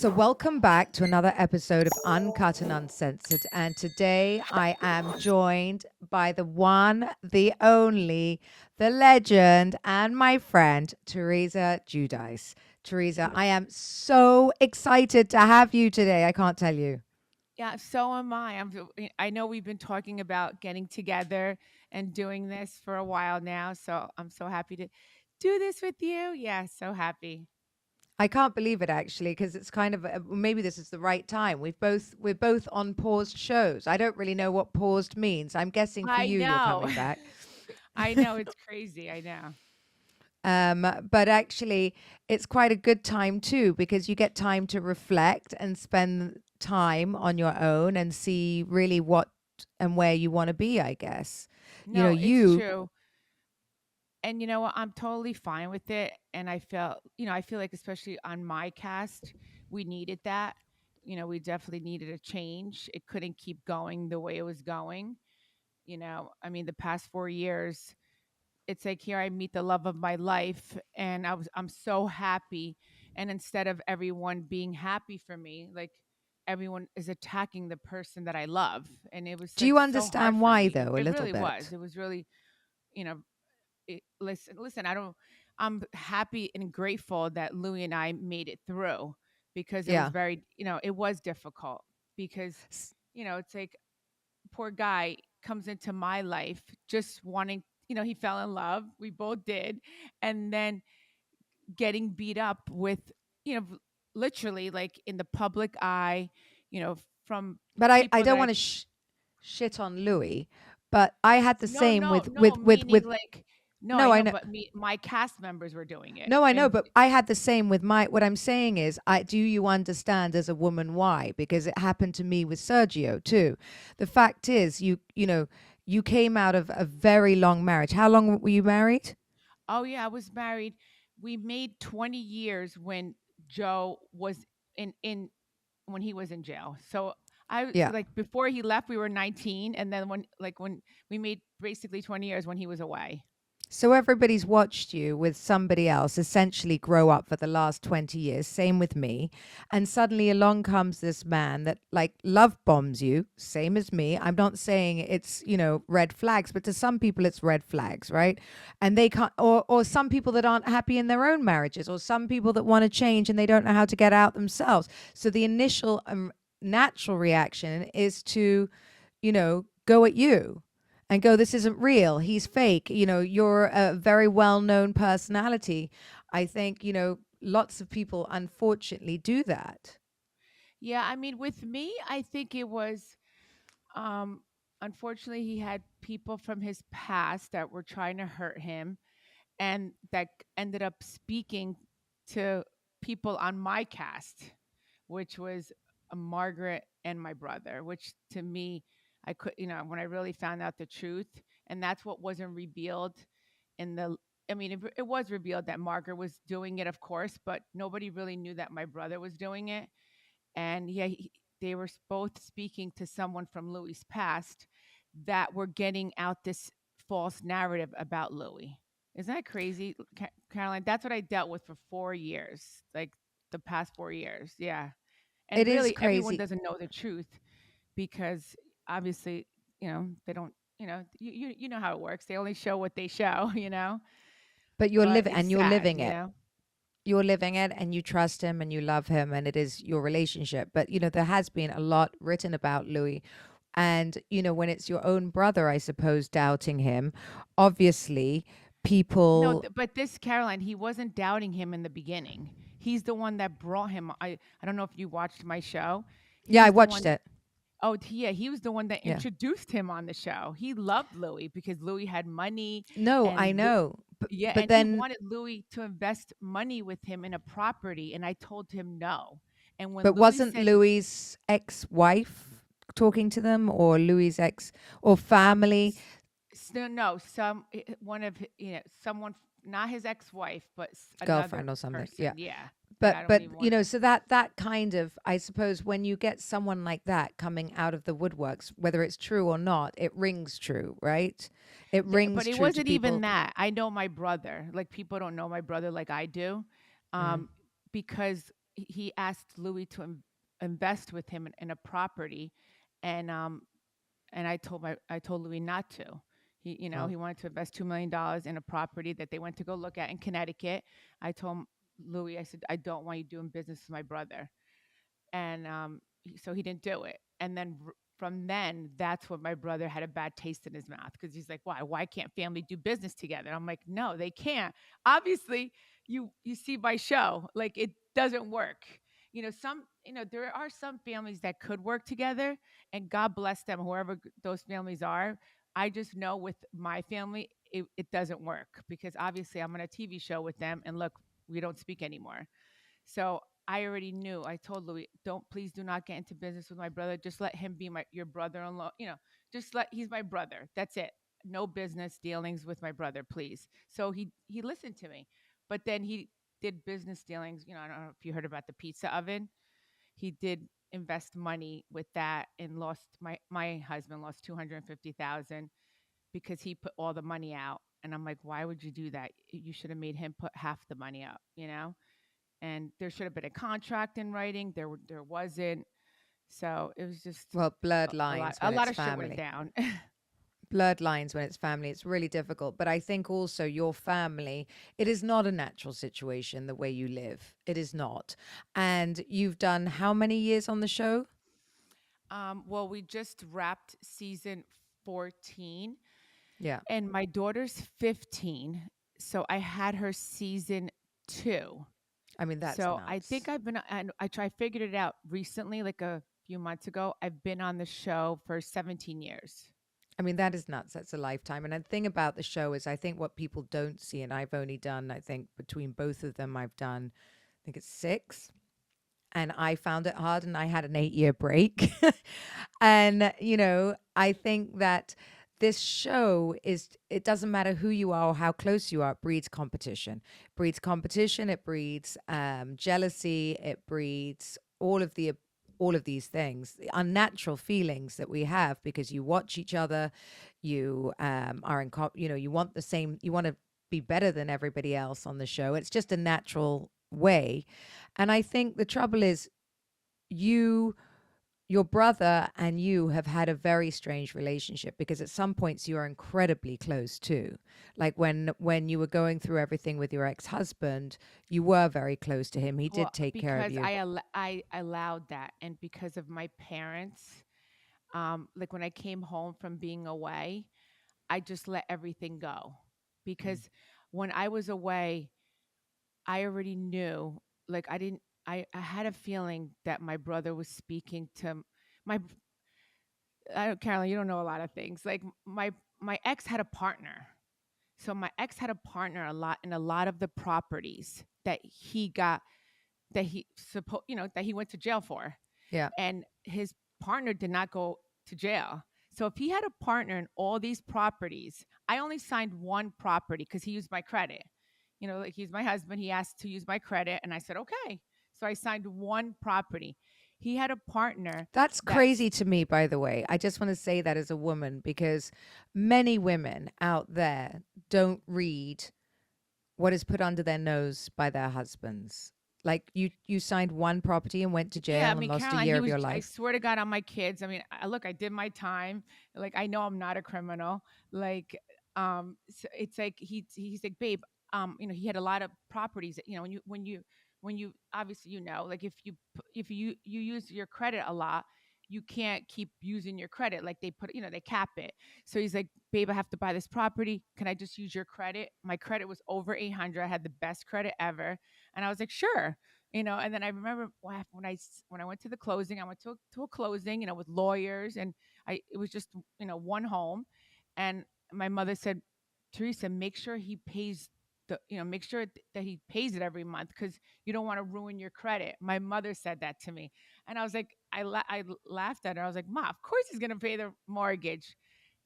So, welcome back to another episode of Uncut and Uncensored. And today I am joined by the one, the only, the legend, and my friend, Teresa Giudice. Teresa, I am so excited to have you today. I can't tell you. Yeah, so am I. I know we've been talking about getting together and doing this for a while now, so I'm so happy to do this with you. Yeah, so happy. I can't believe it actually because it's kind of maybe this is the right time. We're both on paused shows. I don't really know what paused means. I'm guessing for I you you're know. coming back. I know it's crazy. I know. But actually, it's quite a good time too because you get time to reflect and spend time on your own and see really what and where you want to be, I guess. You know, No, it's you, true. And you know what? I'm totally fine with it. And I feel like especially on my cast, we needed that. We definitely needed a change. It couldn't keep going the way it was going. I mean, the past 4 years, it's like here I meet the love of my life and I'm so happy, and instead of everyone being happy for me, like everyone is attacking the person that I love, and it was do like you so hard understand for why me. though, a It little really was. bit? It was really, you know listen, I'm happy and grateful that Louie and I made it through, because it was Yeah. very, it was difficult, because S- it's like poor guy comes into my life just wanting, he fell in love. We both did. And then getting beat up with, literally like in the public eye, you know, from But I people that don't I, want to shit on Louis, but I had the no, same no, no, meaning with like, no, I no, I know, know. but my cast members were doing it. No, I know, And but I had the same with my. What I'm saying is, I do you understand as a woman why? Because it happened to me with Sergio too. The fact is, you came out of a very long marriage. How long were you married? oh yeah, I was married. We made 20 years when Joe was in when he was in jail. So I Yeah. like before he left, we were 19, and then when we made basically 20 years when he was away. So everybody's watched you with somebody else essentially grow up for the last 20 years. Same with me. And suddenly along comes this man that like love bombs you, same as me. I'm not saying it's, red flags, but to some people it's red flags, right? And they can't, or some people that aren't happy in their own marriages, or some people that want to change and they don't know how to get out themselves. So the initial natural reaction is to, go at you and go, this isn't real. He's fake. You're a very well known personality. I think, lots of people unfortunately do that. Yeah, I mean, with me, I think it was, um, unfortunately, he had people from his past that were trying to hurt him, and that ended up speaking to people on my cast, which was Margaret and my brother, which to me, I could, when I really found out the truth, and that's what wasn't revealed in the, I mean, it was revealed that Margaret was doing it, of course, but nobody really knew that my brother was doing it. And yeah, they were both speaking to someone from Louis's past that were getting out this false narrative about Louis. Isn't that crazy, Caroline? That's what I dealt with for 4 years, like the past 4 years. Yeah. And It is really, everyone crazy. doesn't know the truth, because obviously, they don't, you know how it works. They only show what they show, But but it's you're sad, living it. You're living it and you trust him and you love him and it is your relationship. But, there has been a lot written about Louis. And, when it's your own brother, I suppose, doubting him, obviously No, people. but this Caroline, he wasn't doubting him in the beginning. He's the one that brought him. I don't know if you watched my show. Yeah, I He's the watched one. it. Oh, yeah, he was the one that Yeah. introduced him on the show. He loved Louis because Louis had money, No, I and know. yeah, But and he then wanted Louis to invest money with him in a property, and I told him no. And when But Louis wasn't said Louis's ex-wife talking to them, or Louis's ex or um family no, no, one of someone, not his ex-wife, but another girlfriend or something? person. Yeah. Yeah, that I don't But even want to. so that kind of, I suppose, when you get someone like that coming out of the woodworks, whether it's true or not, it rings true, right? It Yeah, but rings it true to wasn't even people. that. I know my brother. Like people don't know my brother like I do, Mm. um, because he asked Louie to invest with him in a property, and I told Louis not to. Well, He wanted to invest $2 million in a property that they went to go look at in Connecticut. I told Louis, I said, I don't want you doing business with my brother, and so he didn't do it. And then from then, that's when my brother had a bad taste in his mouth because he's like, "Why? Why can't family do business together?" I'm like, "No, they can't. Obviously, you see my show, like it doesn't work. There are some families that could work together, and God bless them, whoever those families are. I just know with my family, it doesn't work because obviously I'm on a TV show with them, and look, we don't speak anymore. So I already knew. I told Louis, "Don't please do not get into business with my brother. Just let him be your brother-in-law. Just let he's my brother. That's it. No business dealings with my brother, please." So he listened to me, but then he did business dealings. I don't know if you heard about the pizza oven. He did invest money with that and lost my husband lost 250,000 because he put all the money out. And I'm like, why would you do that? You should have made him put half the money up. And there should have been a contract in writing. There wasn't. So it was just well, blurred a lot. lines A when lot it's of shit went family. down. Blurred lines when it's family. It's really difficult. But I think also your family, it is not a natural situation the way you live. It is not. And you've done how many years on the show? Well, we just wrapped season 14, Yeah. and my daughter's 15, so I had her season 2. I mean, that's So I think nuts. I've been. And I figured it out recently, like a few months ago. I've been on the show for 17 years. I mean, that is nuts. That's a lifetime. And the thing about the show is, I think what people don't see, and I've only done, I think between both of them, I've done, I think it's six. And I found it hard and I had an 8 year break. And, I think that this show it doesn't matter who you are or how close you are, it breeds competition. Breeds competition, it breeds jealousy, it breeds all of these things, the unnatural feelings that we have because you watch each other, you are in, you want the same, you want to be better than everybody else on the show. It's just a natural way. And I think the trouble is you your brother and you have had a very strange relationship because at some points you are incredibly close too. Like when you were going through everything with your ex-husband, you were very close to him. He Well, did take care of because you. I allowed that, and because of my parents, like when I came home from being away, I just let everything go Mm. because when I was away, I already knew. Like I didn't. I had a feeling that my brother was speaking to my. Caroline, you don't know a lot of things. Like my ex had a partner. So my ex had a partner a lot in a lot of the properties that he got that he went to jail for. Yeah. And his partner did not go to jail. So if he had a partner in all these properties, I only signed one property because he used my credit. Like he's my husband. He asked to use my credit, and I said okay. So I signed one property. He had a partner That's that's crazy to me, by the way. I just want to say that as a woman because many women out there don't read what is put under their nose by their husbands. Like you signed one property and went to Yeah, I jail and mean, lost a Caroline, year he of was your I life. swear to God on my kids. I mean, look, I did my time. Like I know I'm not a criminal. Like so it's like he's like, "Babe, he had a lot of properties, when you obviously like if you use your credit a lot, you can't keep using your credit. Like they cap it. So he's like, "Babe, I have to buy this property. Can I just use your credit?" My credit was over 800. I had the best credit ever. And I was like, "Sure." And then I remember when I went to the closing, I went to a closing, with lawyers, and it was just one home, and my mother said, "Teresa, make sure he pays make sure that he pays it every month because you don't want to ruin your credit." My mother said that to me, and I was like, I laughed at her. I was like, "Ma, of course he's gonna pay the mortgage,"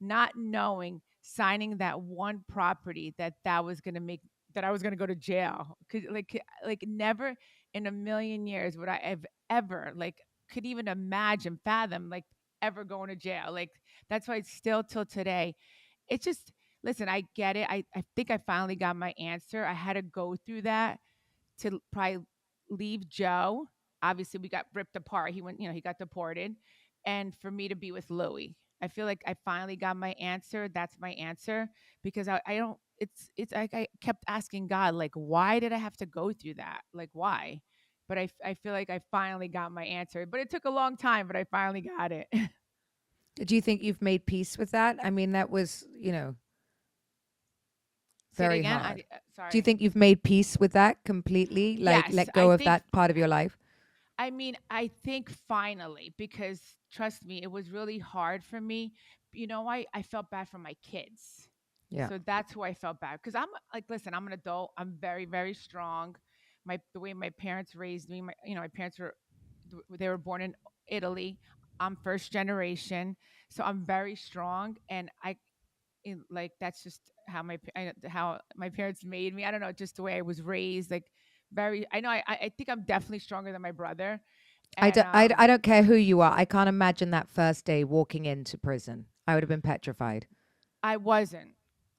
not knowing signing that one property that was gonna make that I was gonna go to jail. Cause like never in a million years would I have ever could even imagine, fathom ever going to jail. Like that's why still till today, it's just listen, I get it. I think I finally got my answer. I had to go through that to probably leave Joe. Obviously, we got ripped apart. He went, he got deported, and for me to be with Louie. I feel like I finally got my answer. That's my answer because I don't. It's like I kept asking God, like, why did I have to go through that? Like, why? But I feel like I finally got my answer. But it took a long time, but I finally got it. Do you think you've made peace with that? I mean, that was, Say it very again. hard. Do you Sorry. think you've made peace with that completely? Like, Yes, let go of that part of your life? I mean, I think finally, because trust me, it was really hard for me. I felt bad for my kids. Yeah. So that's who I felt bad. Because I'm like, listen, I'm an adult. I'm very, very strong. The way my parents raised me, my parents they were born in Italy. I'm first generation. So I'm very strong. And like that's just how my parents made me. I don't know, just the way I was raised. Like very, I know. I think I'm definitely stronger than my brother, I, and do, I, I don't care who you are. I can't imagine that first day walking into prison. I would have been petrified. I wasn't.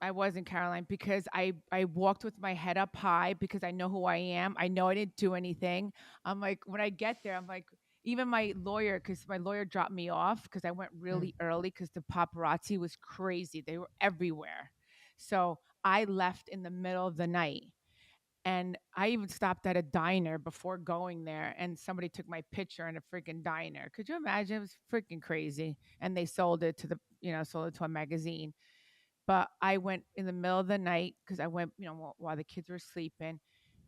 I wasn't, Caroline, because I walked with my head up high because I know who I am. I know I didn't do anything. I'm like, when I get there, I'm like, even my lawyer, because my lawyer dropped me off because I went Mm. really early because the paparazzi was crazy. They were everywhere. So I left in the middle of the night. And I even stopped at a diner before going there, and somebody took my picture in a freaking diner. Could you imagine? It was freaking crazy. And they sold it sold it to a magazine. But I went in the middle of the night because I went, while the kids were sleeping,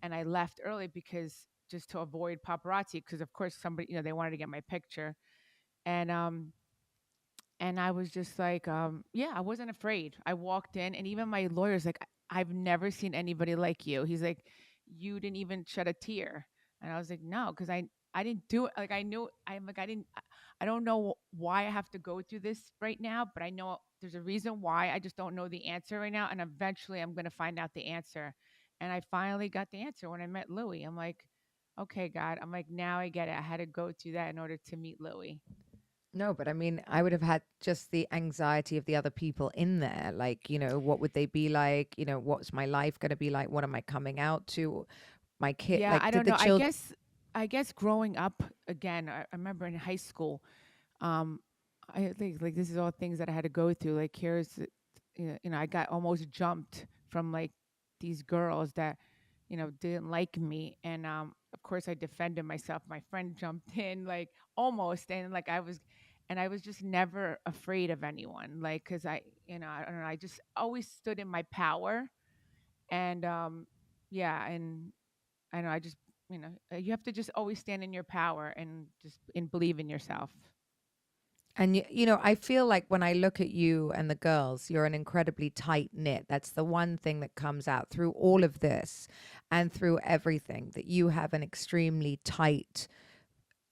and I left early because just to avoid paparazzi, because of course somebody, they wanted to get my picture, and I was just like, yeah, I wasn't afraid. I walked in, and even my lawyer's like, I've never seen anybody like you. He's like, you didn't even shed a tear, and I was like, no, because I didn't do it. Like I knew, I'm like, I don't know why I have to go through this right now, but I know there's a reason why. I just don't know the answer right now, and eventually I'm gonna find out the answer. And I finally got the answer when I met Louie. I'm like, okay, God. I'm like, now I get it. I had to go through that in order to meet Louie. No, but I mean, I would have had just the anxiety of the other people in there. Like, what would they be like? What's my life going to be like? What am I coming out to? My kid, Yeah, like, I did don't the know. child? I guess growing up again, I remember in high school, um, I think like this is all things that I had to go through. Like I got almost jumped from like these girls that, didn't like me. And of course I defended myself. My friend jumped in like almost, and like I was just never afraid of anyone. Like, cause I don't know, I just always stood in my power. And yeah, and I know I just, you have to just always stand in your power and just and believe in yourself. And I feel like when I look at you and the girls, you're an incredibly tight knit. That's the one thing that comes out through all of this and through everything, that you have an extremely tight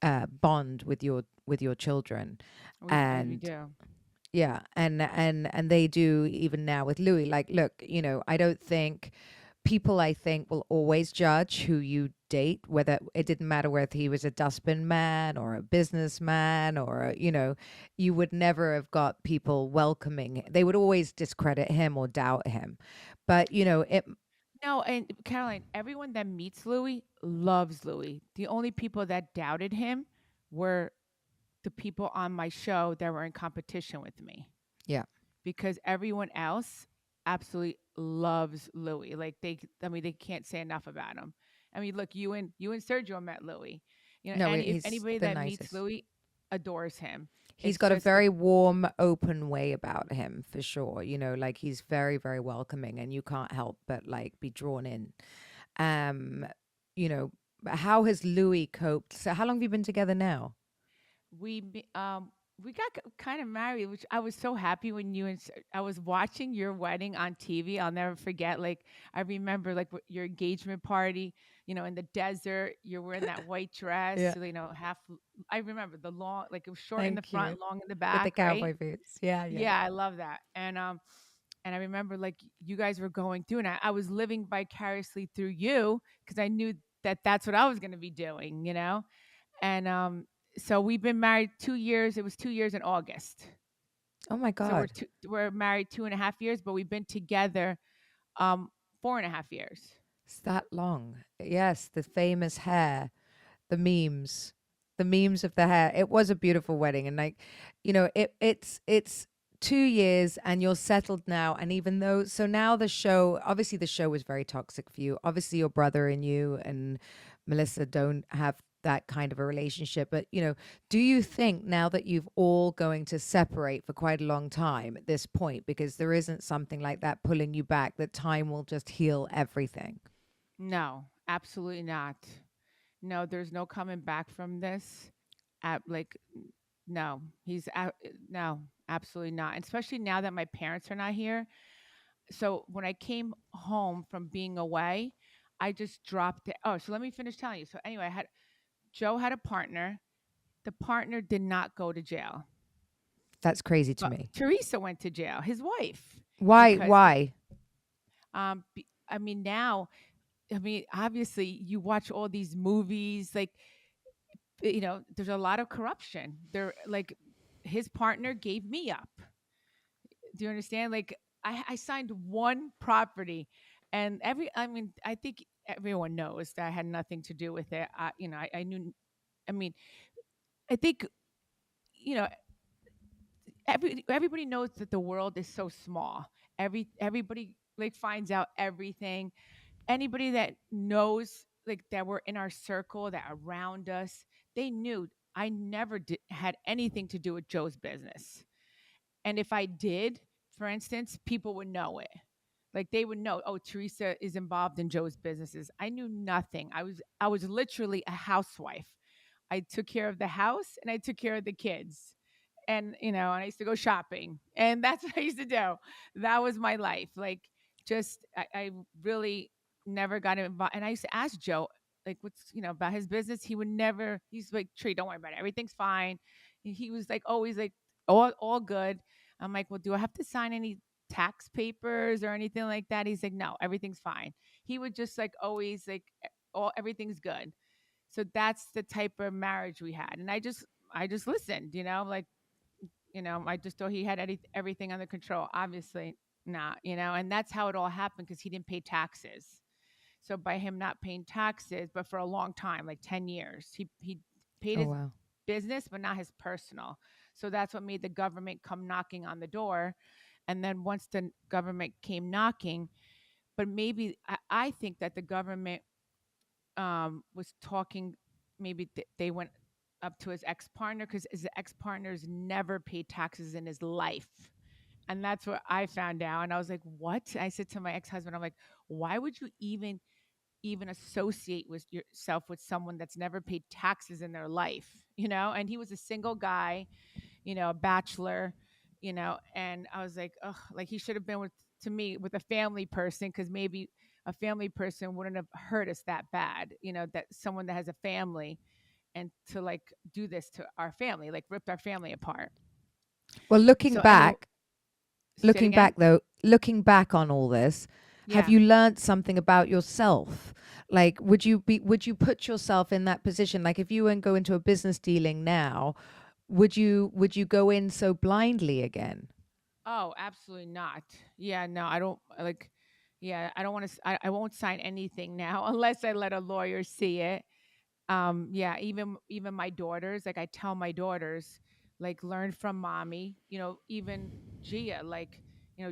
bond with your children. We And do. yeah, and they do even now with Louis. Like, look, I don't think people, I think, will always judge who you date, whether it didn't matter whether he was a dustbin man or a businessman or you would never have got people welcoming. They would always discredit him or doubt him. But it. No, and Caroline, everyone that meets Louis loves Louis. The only people that doubted him were the people on my show that were in competition with me, Yeah. because everyone else absolutely loves Louis. I mean, they can't say enough about him. I mean, look, you and Sergio met Louis, No, and if he's anybody the that meets nicest. Louis adores him. He's It's got a just very warm, open way about him for sure. Like he's very, very welcoming, and you can't help but like be drawn in. Um, you know, how has Louis coped? So how long have you been together now? we be- um we got kind of married, which I was so happy when I was watching your wedding on TV. I'll never forget. Like I remember, like your engagement party. In the desert, you're wearing that white dress. Yeah. Half. I remember the long, like it was short in the Thank front, you. long in the With the back, right? cowboy boots. Yeah, yeah. Yeah, I love that. And I remember like you guys were going through, and I was living vicariously through you because I knew that that's what I was going to be doing. And so we've been married 2 years. It was 2 years in August. Oh my So God. we're married 2.5 years, but we've been together 4.5 years. It's that long. Yes, the famous hair, the memes, the memes of the hair. It was a beautiful wedding, and like, it's 2 years, and you're settled now. And even though, so now the show, obviously, the show was very toxic for you. Obviously, your brother and you and Melissa don't have that kind of a relationship. But do you think now that you've all going to separate for quite a long time at this point, because there isn't something like that pulling you back, that time will just heal everything? No, absolutely not. No, there's no coming back from this. Like, no, no, absolutely not. And especially now that my parents are not here. So when I came home from being away, I just dropped it. Oh, so let me finish telling you. So anyway, Joe had a partner. The partner did not go to jail, That's crazy to but me. Teresa went to jail, his wife, Why? because Why? I mean now, I mean obviously you watch all these movies, like there's a lot of corruption. There, like his partner gave me up. Do you understand? Like I signed one property, and I mean I think everyone knows that I had nothing to do with it. I knew. I mean, I think you know everybody knows that the world is so small. Everybody like finds out everything. Anybody that knows like that were in our circle, that around us, they knew I never had anything to do with Joe's business. And if I did, for instance, people would know it. Like they would know, oh, Teresa is involved in Joe's businesses. I knew nothing. I was literally a housewife. I took care of the house and I took care of the kids. And I used to go shopping. And that's what I used to do. That was my life. Like just I really never got involved. And I used to ask Joe, like what's about his business. He would never, he's like, Tree, don't worry about it. Everything's fine. He was like always like all good. I'm like, well, do I have to sign any tax papers or anything like that? He's like, no, everything's fine. He would just like always like all everything's good. So that's the type of marriage we had. And I just listened, like, I just thought he had everything under control. Obviously not, and that's how it all happened because he didn't pay taxes. So by him not paying taxes, but for a long time, like 10 years, he paid Oh his wow. business, but not his personal. So that's what made the government come knocking on the door. And then once the government came knocking, but maybe I think that the government was talking, maybe they went up to his ex partner because his ex partner's never paid taxes in his life. And that's what I found out. And I was like, what? I said to my ex husband, I'm like, why would you even associate with yourself with someone that's never paid taxes in their life, and he was a single guy, a bachelor, and I was like, oh, like he should have been with to me with a family person because maybe a family person wouldn't have hurt us that bad, that someone that has a family and to like do this to our family, like rip our family apart. Well, So anyway, say it looking again. back though, looking back on all this, have Yeah. you learned something about yourself? Like, would you put yourself in that position? Like, if you were go into a business dealing now, would you go in so blindly again? Oh, absolutely not. Yeah, no, I don't like. Yeah, I don't want to. I won't sign anything now unless I let a lawyer see it. Yeah, even my daughters, like I tell my daughters, like learn from mommy. Even Gia, like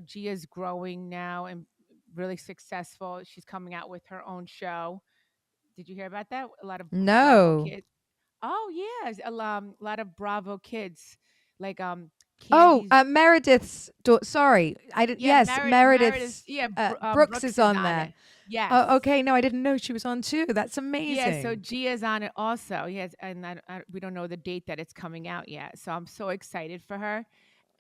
Gia's growing now and really successful. She's coming out with her own show. Did you hear about that? A lot of Bravo No. kids. Oh yes, a lot of Bravo kids, like Oh, Candy's. Meredith's. Sorry, I did. Yeah, Yes, Meredith. Meredith's. Yeah, Brooks Brooks is is on on there. it. Yes. Oh, okay. No, I didn't know she was on too. That's Yeah, so amazing. Gia's on it also. Yes, and we don't know the date that it's coming out yet. So I'm so excited for her.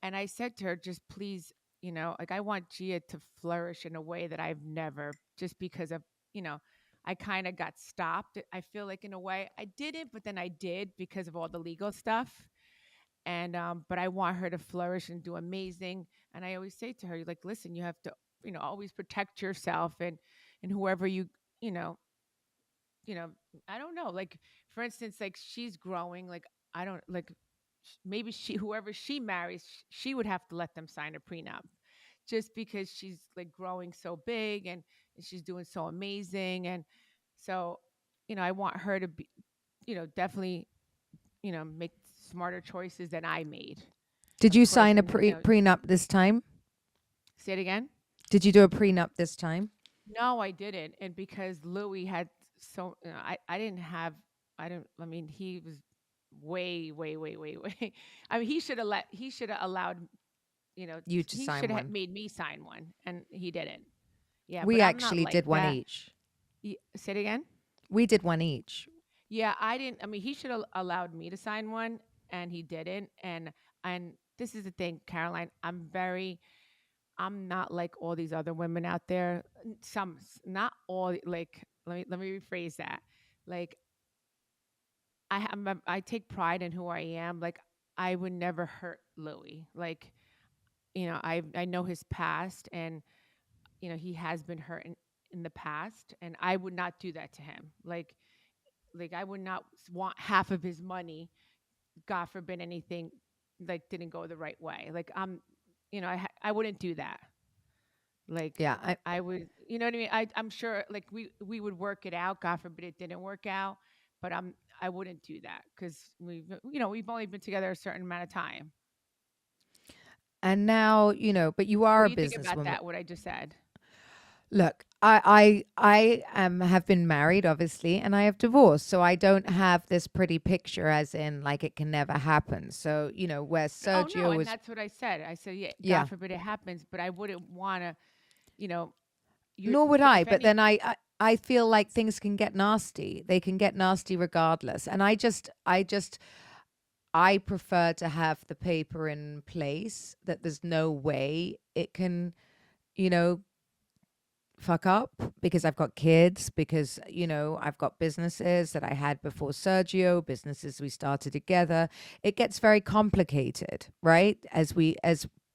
And I said to her, just please, like I want Gia to flourish in a way that I've never, just because of, you know, I kind of got stopped. I feel like in a way I didn't, but then I did because of all the legal stuff. And but I want her to flourish and do amazing. And I always say to her, like, listen, you have to, always protect yourself and whoever you know, you know, I don't know. Like, for instance, like she's growing. Like, I don't like. Maybe whoever she marries, she would have to let them sign a prenup, just because she's like growing so big, and she's doing so amazing. And so, I want her to be, definitely, make smarter choices than I made, Did of you course. sign a And, prenup this time? say it again. Did you do a prenup this time? No, I didn't. And because Louis had I didn't have, I mean, he was way, way, way, way, way. I mean, he should have allowed, You to he sign should have one. made me sign one, and he didn't. Yeah, We but I'm not actually like did one that. each. Say it again. We did one each. Yeah, I didn't. I mean, he should have allowed me to sign one, and he didn't. And this is the thing, Caroline. I'm not like all these other women out there. Not all. Like, let me rephrase that. Like, I take pride in who I am. Like, I would never hurt Louis. Like, I know his past, and he has been hurt in the past, and I would not do that to him. Like I would not want half of his money. God forbid anything like didn't go the right way. Like, I wouldn't do that. Like, Yeah, I would, you know what I mean? I'm sure like we would work it out. God forbid it didn't work out, but I wouldn't do that because we've only been together a certain amount of time. and now, but you What are do a you think about businesswoman. that? What I just said? Look, I have been married, obviously, and I have divorced, so I don't have this pretty picture, as in like it can never happen. So where Oh no, Sergio and was, that's what I said. I said, yeah, God yeah, forbid it happens, but I wouldn't want to, you know, you nor would I. if But any. then I feel like things can get nasty. They can get nasty regardless, and I prefer to have the paper in place that there's no way it can, you know, fuck up, because I've got kids, because I've got businesses that I had before Sergio, businesses we started together. It gets very complicated, right? As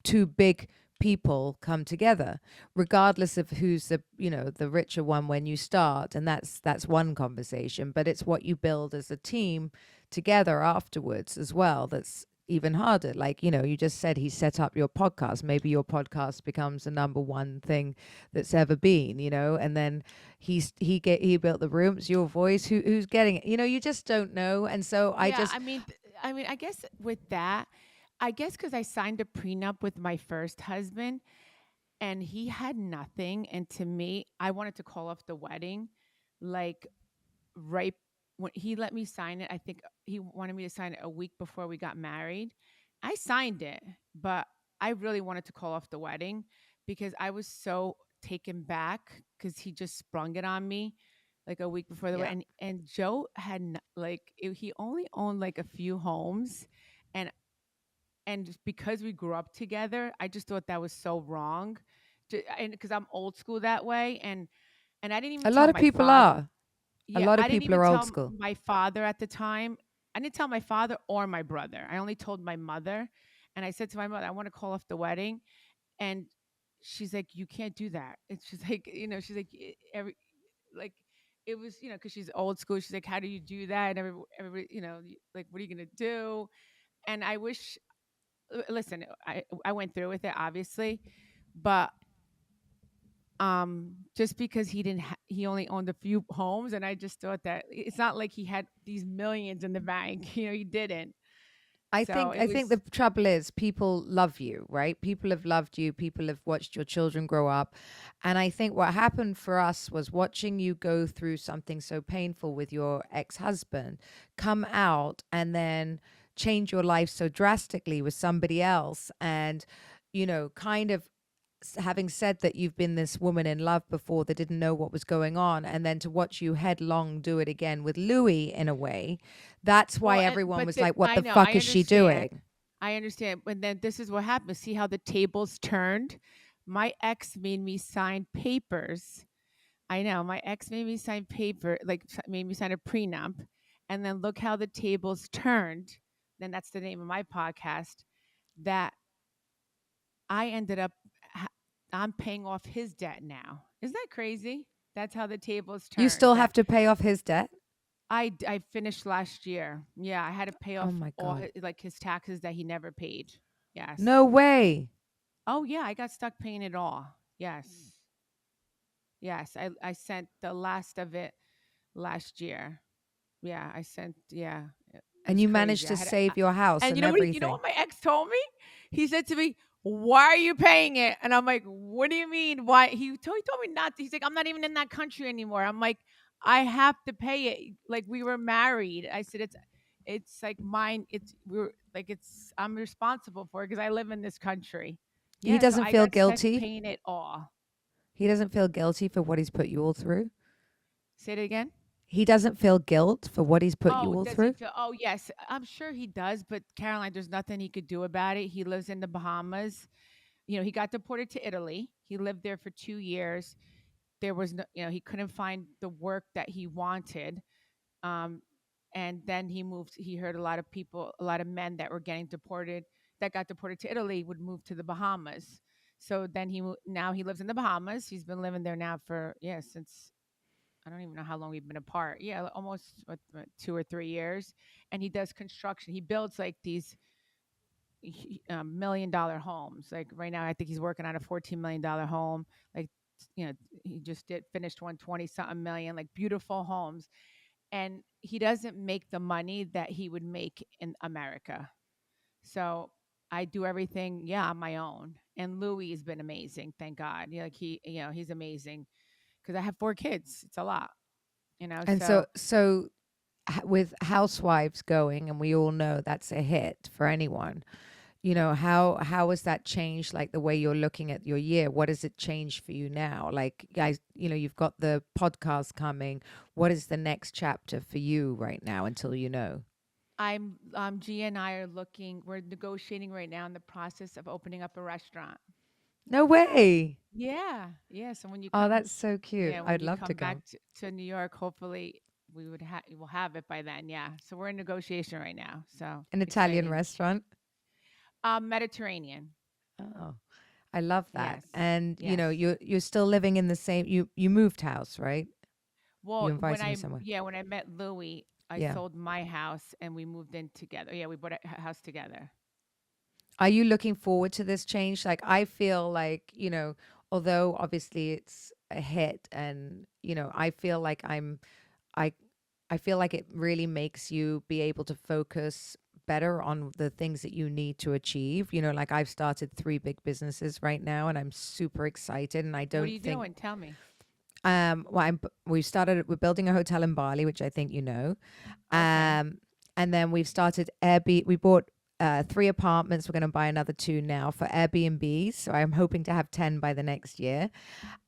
two big people come together, regardless of who's the richer one when you start, and that's one conversation, but it's what you build as a team together afterwards as well that's even harder. Like, you just said he set up your podcast. Maybe your podcast becomes the number one thing that's ever been, and then he built the rooms, your voice, who's getting it, you just don't know. And so I Yeah, just I guess with that, I guess because I signed a prenup with my first husband, and he had nothing, and to me, I wanted to call off the wedding, like right when he let me sign it. I think he wanted me to sign it a week before we got married. I signed it, but I really wanted to call off the wedding because I was so taken back because he just sprung it on me like a week before the yeah. wedding. And Joe had he only owned like a few homes, and just because we grew up together, I just thought that was so wrong. And because I'm old school that way, and I didn't even A tell lot of my people father. are. A Yeah, lot of I didn't people even are old tell school. my father at the time. I didn't tell my father or my brother. I only told my mother. And I said to my mother, I want to call off the wedding. And she's like, you can't do that. It's just like, she's like, like, it was, because she's old school. She's like, how do you do that? And everybody, like, what are you going to do? And I wish, listen, I went through with it, obviously. But just because he only owned a few homes, and I just thought that it's not like he had these millions in the bank. He didn't. I So think it I think was. the trouble is people love you, right? People have loved you, people have watched your children grow up. And I think what happened for us was watching you go through something so painful with your ex-husband, come out and then change your life so drastically with somebody else, and kind of having said that you've been this woman in love before that didn't know what was going on, and then to watch you headlong do it again with Louis in a way, that's why Well, everyone was like, what I the know, fuck I is she understand. doing? I understand. But then this is what happened. See how the tables turned? My ex made me sign papers. I know. My ex made me sign made me sign a prenup. And then look how the tables turned. Then that's the name of my podcast. That I ended up, I'm paying off his debt now. Isn't that crazy? That's how the tables You turned. still have to pay off his debt? I finished last year. Yeah, I had to pay Oh off my all God. like his taxes that he never paid. No Yes. way. Oh yeah, I got stuck paying it all. Yes. Yes, I sent the last of it last year. Yeah, I sent. Yeah, it And was you crazy. managed I to had, save your house and and you know everything. what my ex told me? He said to me, "Why are you paying it?" And I'm like, "What do you mean? Why?" He told me not to. He's like, "I'm not even in that country anymore." I'm like, "I have to pay it. Like we were married." I said, "It's like mine. It's we're like it's I'm responsible for it because I live in this country." He Yeah, so doesn't I feel got stuck guilty. paying it all. He doesn't feel guilty for what he's put you all through. Say it again. He doesn't feel guilt for what he's put you Oh, all does he through. feel? Oh, yes, I'm sure he does. But Caroline, there's nothing he could do about it. He lives in the Bahamas. You know, he got deported to Italy. He lived there for 2 years. There was no, you know, he couldn't find the work that he wanted. Um, and then he moved. He heard a lot of people, a lot of men that were getting deported, that got deported to Italy, would move to the Bahamas. So then now he lives in the Bahamas. He's been living there now for since I don't even know how long we've been apart. Yeah, almost 2 or 3 years. And he does construction. He builds like these $1 million homes. Like right now, I think he's working on a $14 million home. Like, you know, he just did finished 120 something million, like beautiful homes. And he doesn't make the money that he would make in America. So I do everything, on my own. And Louie has been amazing, thank God. He's amazing because I have 4 kids. It's a lot, And So with Housewives going, and we all know that's a hit for anyone. How has that changed, like the way you're looking at your year? What has it changed for you now? Like, guys, you've got the podcast coming. What is the next chapter for you right now until you know? Gia and I are looking. We're negotiating right now in the process of opening up a restaurant. No way. Yeah, yeah. So when you Oh, come, that's so cute. yeah, when I'd you love to come back come. to New York, hopefully we'll have it by then. Yeah. So we're in negotiation right now. So An Italian exciting. restaurant. Mediterranean. Oh, I love that. Yes. And Yes. you're still living in the same, you moved house, right? You Well, invited me somewhere. when I met Louie, I Yeah. sold my house and we moved in together. Yeah, we bought a house together. Are you looking forward to this change? Like, I feel like, although obviously it's a hit, and, I feel like I, I feel like it really makes you be able to focus better on the things that you need to achieve. Like, I've started 3 big businesses right now, and I'm super excited. And I What are don't you think, doing? Tell me. we're building a hotel in Bali, which I think you know. Okay. Um, and then we've started Airbnb. We bought 3 apartments. We're going to buy another 2 now for Airbnb. So I'm hoping to have 10 by the next year.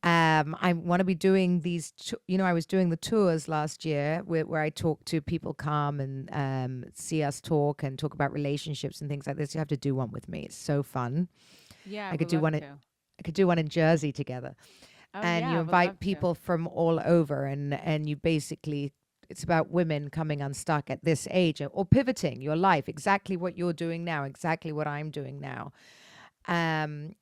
I want to be doing these. I was doing the tours last year where I talk to people, come and see us talk and talk about relationships and things like this. You have to do one with me. It's so fun. Yeah, I I could would do love one. to. I could do one in Jersey together, Oh and yeah, you I would invite love to. people from all over, and you basically, it's about women coming unstuck at this age, or pivoting your life, exactly what you're doing now, exactly what I'm doing now. And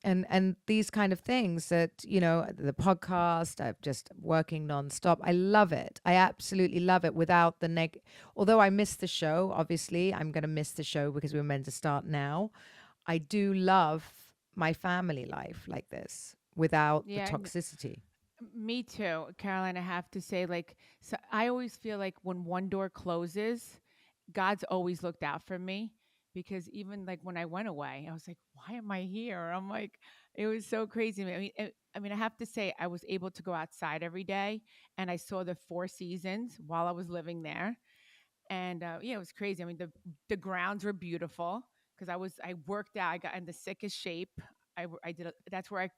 these kind of things that, the podcast, I'm just working nonstop. I love it. I absolutely love it, without the although I miss the show. Obviously I'm going to miss the show because we're meant to start now. I do love my family life like this, without the Yeah, toxicity. me too, Caroline. I have to say, like, so I always feel like when one door closes, God's always looked out for me because even like when I went away, I was like, why am I here? I'm like, it was so crazy. I have to say, I was able to go outside every day and I saw the 4 seasons while I was living there. And yeah, it was crazy. I mean, the grounds were beautiful because I worked out. I got in the sickest shape. I did. That's where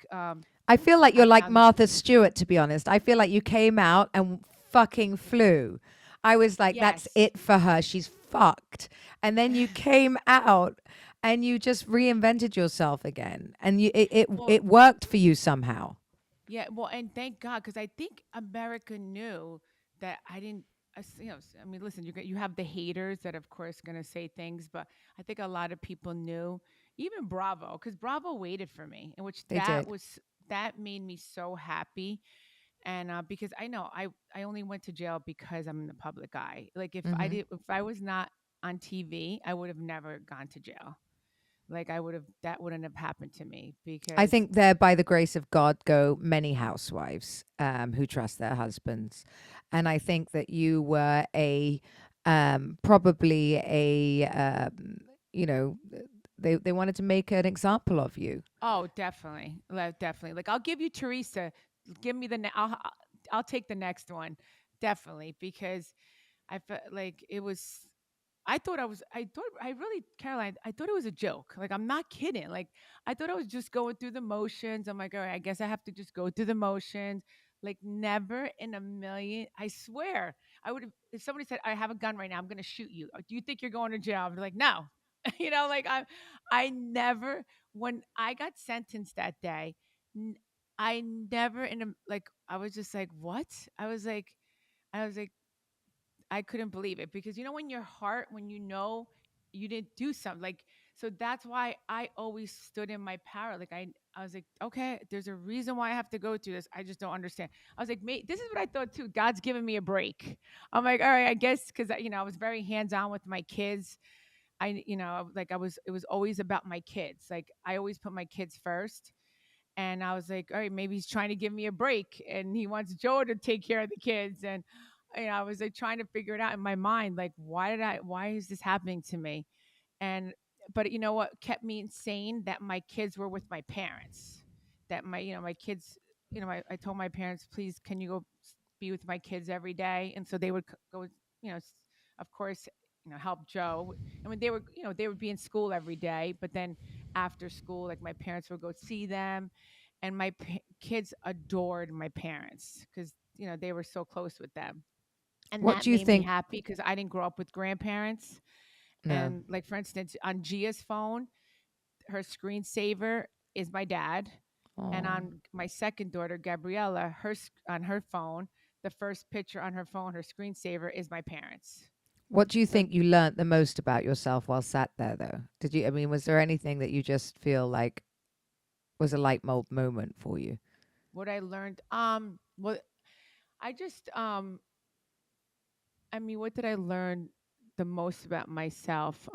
I feel like I you're like found. Martha Stewart, to be honest. I feel like you came out and fucking flew. I was like, that's Yes. it for her. She's fucked. And then you came out and you just reinvented yourself again. And Well, it worked for you somehow. yeah. Well, and thank God because I think America knew that I didn't. I mean, listen, you have the haters that, of course, going to say things, but I think a lot of people knew, even Bravo, because Bravo waited for me, in which They did. that made me so happy. And because I know I only went to jail because I'm in the public eye. Like Hmm. if I was not on TV, I would have never gone to jail. Like that wouldn't have happened to me I because think there, by the grace of God, go many housewives who trust their husbands, and I think that you were probably you know, they wanted to make an example of you. oh, definitely. Definitely. Like I'll give you Teresa. Give me I'll take the next one. Definitely because I felt like it was I thought I really Caroline, I thought it was a joke. Like I'm not kidding. Like I thought I was just going through the motions. I'm like, all right, I guess I have to just go through the motions. Like never in a million. I swear. I would have if somebody said, I have a gun right now, I'm gonna shoot you. Do you think you're going to jail? I'm like, no. Like I never when I got sentenced that day, n- I never in a like I was just like, what? I was like, I couldn't believe it because when your heart, when you didn't do something like so that's why I always stood in my power. Like I was like, okay, there's a reason why I have to go through this. I just don't understand. I was like, mate, this is what I thought too. God's giving me a break. I'm like, all right, I guess because I was very hands on with my kids. Like it was always about my kids. Like I always put my kids first. And I was like, all right, maybe he's trying to give me a break and he wants Joe to take care of the kids. And I was like trying to figure it out in my mind, like, why is this happening to me? And, but you know what kept me insane? That my kids were with my parents. That my kids, I told my parents, please, can you go be with my kids every day? And so they would go, of course, help Joe. And when they would be in school every day, but then after school, like my parents would go see them and my kids adored my parents because they were so close with them, and What that do you made me think? happy because I didn't grow up with grandparents. No. And like for instance, on Gia's phone, her screensaver is my dad, and Oh. on my second daughter Gabriella, on her phone, the first picture on her phone, her screensaver is my parents. What do you So think you learnt the most about yourself while sat there, though? Did you? I mean, was there anything that you just feel like was a light bulb moment for you? what I learned, what I just I mean, what did I learn the most about myself?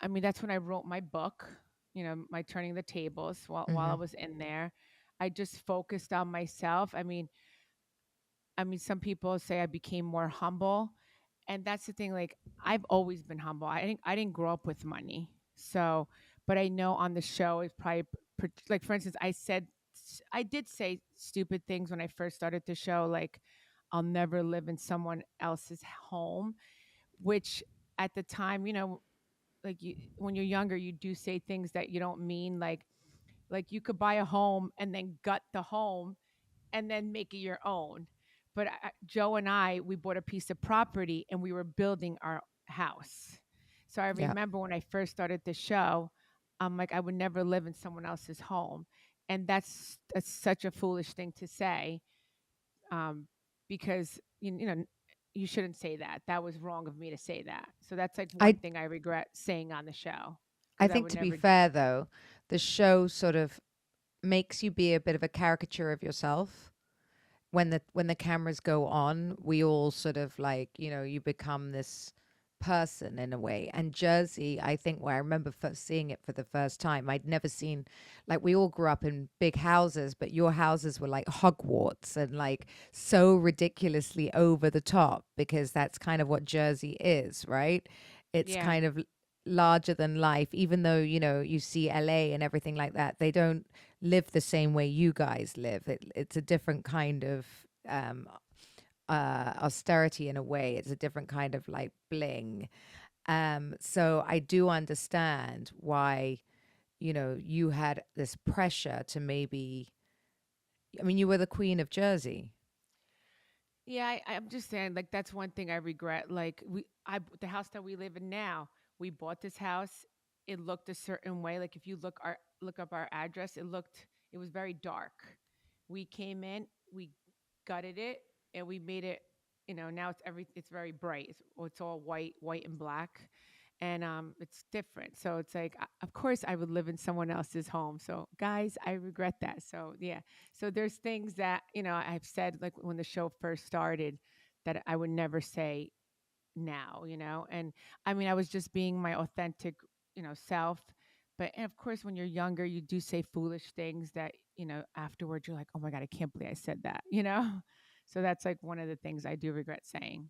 I mean, that's when I wrote my book, my Turning the Tables while I Hmm. was in there. I just focused on myself. I mean, some people say I became more humble, and that's the thing. Like, I've always been humble. I didn't grow up with money, so, but I know on the show it's probably like, for instance, I did say stupid things when I first started the show, like I'll never live in someone else's home, which at the time, like when you're younger, you do say things that you don't mean, like you could buy a home and then gut the home and then make it your own. But Joe and we bought a piece of property and we were building our house. So I Yeah. remember when I first started the show, I'm like, I would never live in someone else's home. And that's such a foolish thing to say, um, because you shouldn't say that. That was wrong of me to say that. So that's like one I thing I regret saying on the show I because I think would to be never. fair though, the show sort of makes you be a bit of a caricature of yourself. When the cameras go on, we all sort of like, you become this person in a way. And Jersey, I think, where I remember first seeing it for the first time, I'd never seen, like, we all grew up in big houses, but your houses were like Hogwarts and like so ridiculously over the top, because that's kind of what Jersey is, right? It's Yeah, kind of larger than life, even though, you see LA and everything like that. They don't live the same way you guys live. It's a different kind of austerity in a way. It's a different kind of like bling. So I do understand why, you had this pressure to maybe, I mean, you were the queen of Jersey. yeah. I'm just saying, like that's one thing I regret. Like the house that we live in now, we bought this house. It looked a certain way. Like if you look up our address, it was very dark. We came in, we gutted it, and we made it. Now it's very bright. It's all white and black, and it's different. So it's like, of course, I would live in someone else's home. So guys, I regret that. So yeah, so there's things that I've said, like when the show first started, that I would never say now, and I mean, I was just being my authentic, self. But and of course, when you're younger, you do say foolish things that, afterwards you're like, oh my God, I can't believe I said that, So that's like one of the things I do regret saying.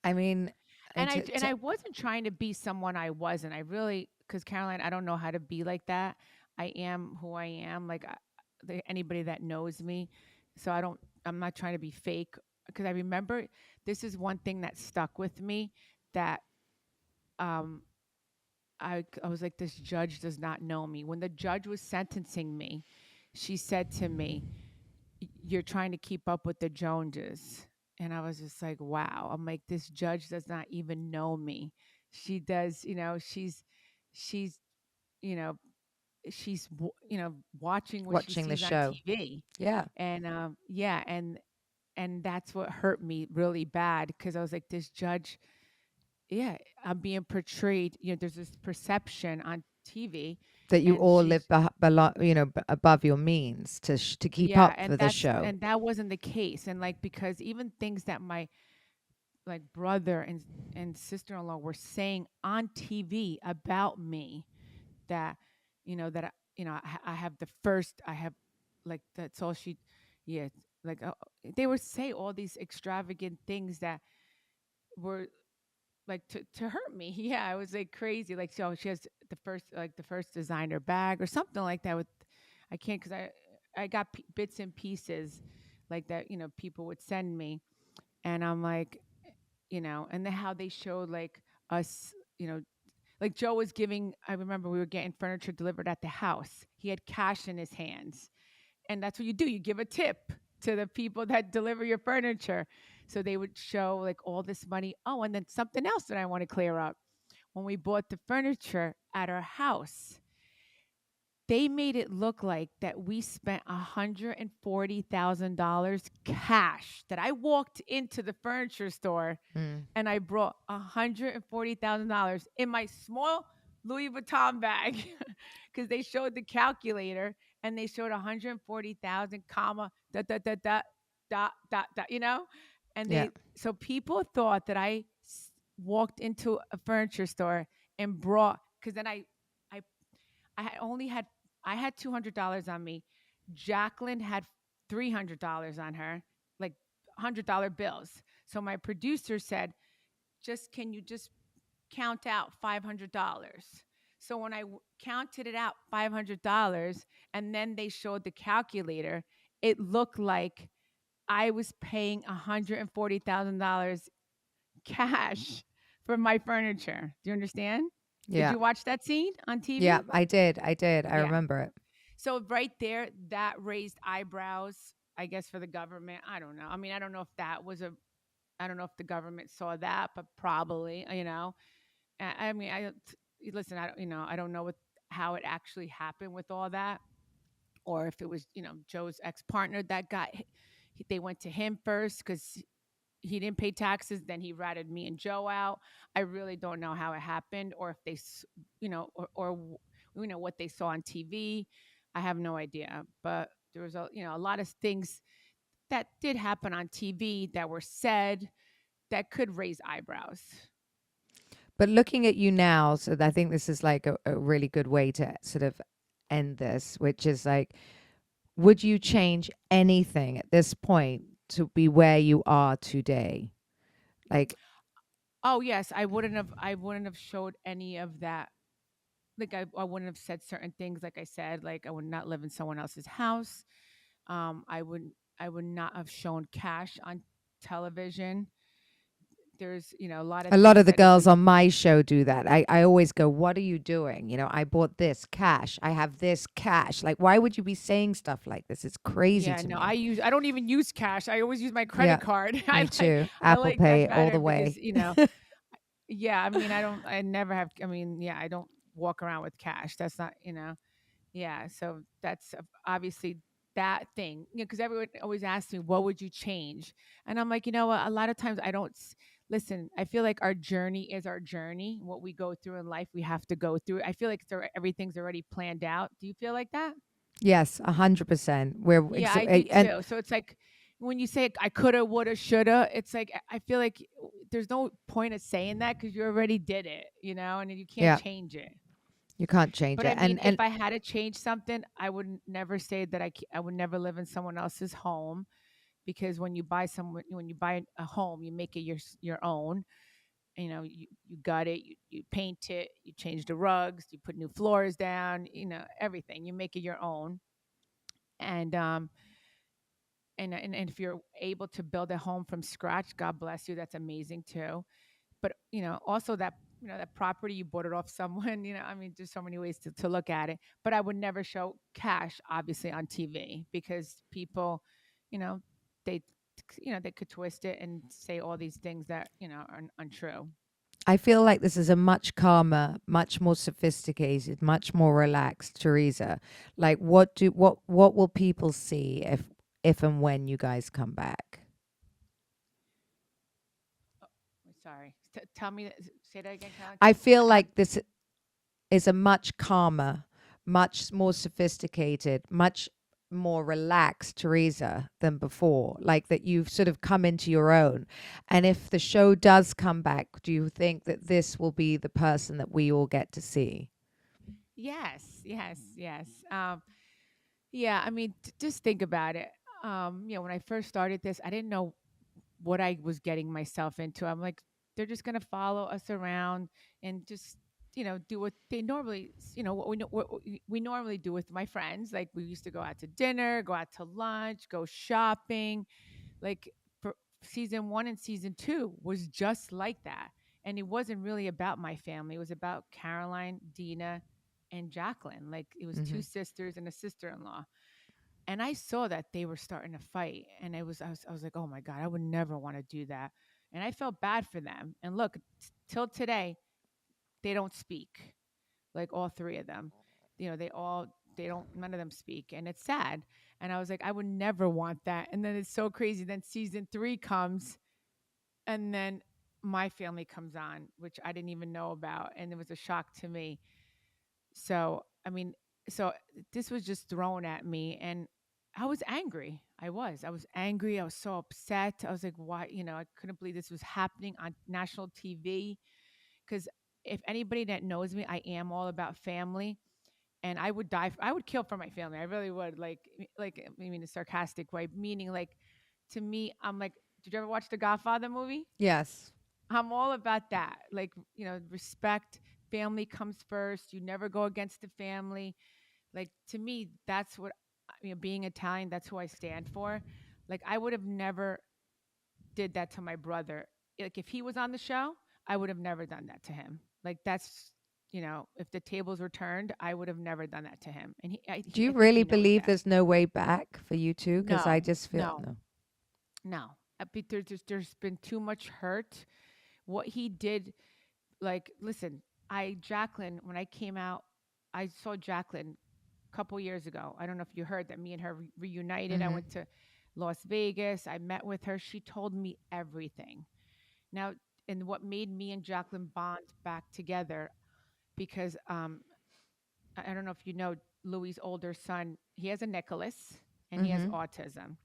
I mean, And and I wasn't trying to be someone I wasn't. I really, because Caroline, I don't know how to be like that. I am who I am. Like anybody that knows me, so I'm not trying to be fake. Because I remember this is one thing that stuck with me, that um I was like, this judge does not know me. When the judge was sentencing me, she said to me, "You're trying to keep up with the Joneses." And I was just like, wow. I'm like, this judge does not even know me. She does, she's, you know, watching what she watching the sees on show. TV. Yeah. And yeah, and that's what hurt me really bad, because I was like, this judge, yeah, I'm being portrayed, there's this perception on TV, That you and all live she's, above your means to keep yeah, up for the show. and that wasn't the case. And like, because even things that my like brother and sister-in-law were saying on TV about me, that that I have the first, I have, like, that's all she, yeah, like, they would say all these extravagant things that were like to hurt me. Yeah, I was like crazy. Like, so she has the first designer bag or something like that. With I can't, because I got bits and pieces like that. People would send me, and I'm like, and then how they showed like us, like Joe was giving. I remember we were getting furniture delivered at the house. He had cash in his hands, and that's what you do. You give a tip to the people that deliver your furniture. So they would show like all this money. Oh, and then something else that I want to clear up. When we bought the furniture at our house, they made it look like that we spent $140,000 cash. That I walked into the furniture store Mm. and I brought $140,000 in my small Louis Vuitton bag, because they showed the calculator and they showed 140,000, comma, dot, dot, dot, dot, dot, dot, dot, and Yeah. so people thought that I walked into a furniture store and brought, because then I, I had only had, I had $200 on me. Jacqueline had $300 on her, like $100 bills. So my producer said, can you just count out $500? So when I counted it out, $500, and then they showed the calculator, it looked like I was paying $140,000 cash for my furniture. Do you understand? Did Yeah. you watch that scene on Yeah. TV? I did. I did. I Yeah. remember it. So right there, that raised eyebrows, I guess, for the government. I don't know. I mean, I don't know if that was a, I don't know if the government saw that, but probably, I mean, listen, I don't, I don't know how it actually happened with all that, or if it was, Joe's ex partner that they went to him first because he didn't pay taxes. Then he ratted me and Joe out. I really don't know how it happened, or if they, what they saw on TV. I have no idea. But there was a lot of things that did happen on TV that were said that could raise eyebrows. But looking at you now, so I think this is like a really good way to sort of end this, which is like, would you change anything at this point to be where you are today? Like, Oh yes, I wouldn't have showed any of that. Like, I wouldn't have said certain things. Like I said, like I would not live in someone else's house. I would not have shown cash on television. There's, a lot of a lot things of the that if girls we, on my show do that. I always go, what are you doing? I bought this cash. I have this cash. Like, why would you be saying stuff like this? It's crazy yeah, to no, me. I don't even use cash. I always use my Yeah, credit card. me too. I Apple like that Pay all better the because, way. yeah, I mean, I never have, I mean, yeah, I don't walk around with cash. That's not, yeah. So that's obviously that thing, because everyone always asks me, what would you change? And I'm like, you know what? A lot of times I don't listen. I feel like our journey is our journey. What we go through in life, we have to go through. I feel like everything's already planned out. Do you feel like that? Yes, 100%. Yeah, I do And too. So it's like when you say I coulda, woulda, shoulda, it's like I feel like there's no point of saying that because you already did it, and you can't Yeah, change it. you can't change But it. I mean, if And I had to change something, I would never say that I would never live in someone else's home, because when you buy a home, you make it your own. You gut it, you paint it, you change the rugs, you put new floors down, everything. You make it your own. And and if you're able to build a home from scratch, God bless you, that's amazing too. But also that property, you bought it off someone. I mean, there's so many ways to look at it. But I would never show cash, obviously, on TV, because people, you know they they could twist it and say all these things that are untrue. I feel like this is a much calmer, much more sophisticated, much more relaxed Teresa. Like what will people see if and when you guys come back? Sorry. Tell me, say that again, Caroline. I feel How? like this is a much calmer, much more sophisticated, much more relaxed Teresa than before. Like that you've sort of come into your own. And if the show does come back, do you think that this will be the person that we all get to see? Yes, yes, yes. Yeah, I mean, just think about it. When I first started this, I didn't know what I was getting myself into. I'm like, they're just gonna follow us around and just do what they normally, what we normally do with my friends. Like, we used to go out to dinner, go out to lunch, go shopping. Like, for season one and season two was just like that, and it wasn't really about my family. It was about Caroline, Dina, and Jacqueline. Like, it was two Hmm. sisters and a sister-in-law, and I saw that they were starting to fight, and I was like, oh my god, I would never want to do that, and I felt bad for them. And look, till today, they don't speak. Like, all three of them, they don't, none of them speak, and it's sad. And I was like, I would never want that. And then it's so crazy. Then season three comes, and then my family comes on, which I didn't even know about, and it was a shock to me. So, I mean, so this was just thrown at me, and I was angry. I was angry. I was so upset. I was like, why? I couldn't believe this was happening on national TV. Because if anybody that knows me, I am all about family, and I would die. I would kill for my family. I really would. Like, I mean, in a sarcastic way, meaning, like, to me, I'm like, did you ever watch the Godfather movie? Yes. I'm all about that. Like, respect, family comes first. You never go against the family. Like, to me, that's what, being Italian, that's who I stand for. Like, I would have never did that to my brother. Like, if he was on the show, I would have never done that to him. Like, that's, if the tables were turned, I would have never done that to him. And Do you I think really he knows believe that. there's no way back for you two? Because I No, just feel no, no. no. There's been too much hurt. What he did, like, listen, Jacqueline, when I came out, I saw Jacqueline a couple years ago. I don't know if you heard that me and her reunited. I Hmm. went to Las Vegas. I met with her. She told me everything. Now, and what made me and Jacqueline bond back together, because I don't know if you know, Louie's older son, he has a Nicholas, and he has Hmm. autism.